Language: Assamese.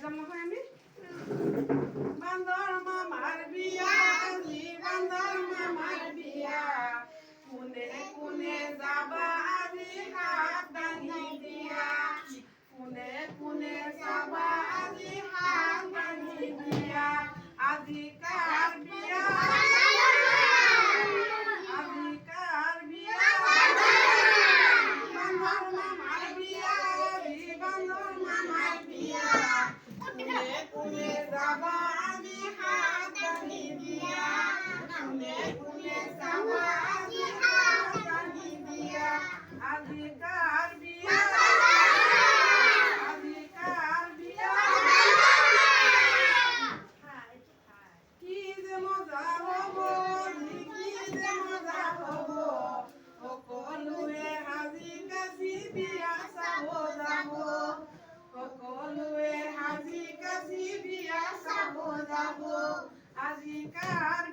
যাম নহয় আমি বান্দৰ মামাৰ বিয়া আজি বান্দৰ মামাৰ বিয়া কোনে কোনে যাবা আজি হাত দাঙি দিয়া কোনে কোনে যাবা আজি হাত দাঙি দিয়া আজি কাৰ বিয়া আজি কাৰ বিয়া বান্দৰ মামাৰ বিয়া আজি বান্দৰ মামাৰ বিয়া কোনে কোনে যাবা আজি হাত দাঙি দিয়া কোনে কোনে যাবা আজি হাত দাঙি দিয়া আজি কাৰ বিয়া আজি কাৰ বিয়া কি যে মজা হ'ব কি যে মজা হ'ব সকলোৱে সাজি কাচি বিয়া চাব যাব সকলোৱে সাজি কাচি বিয়া চাব যাব আজি কাৰ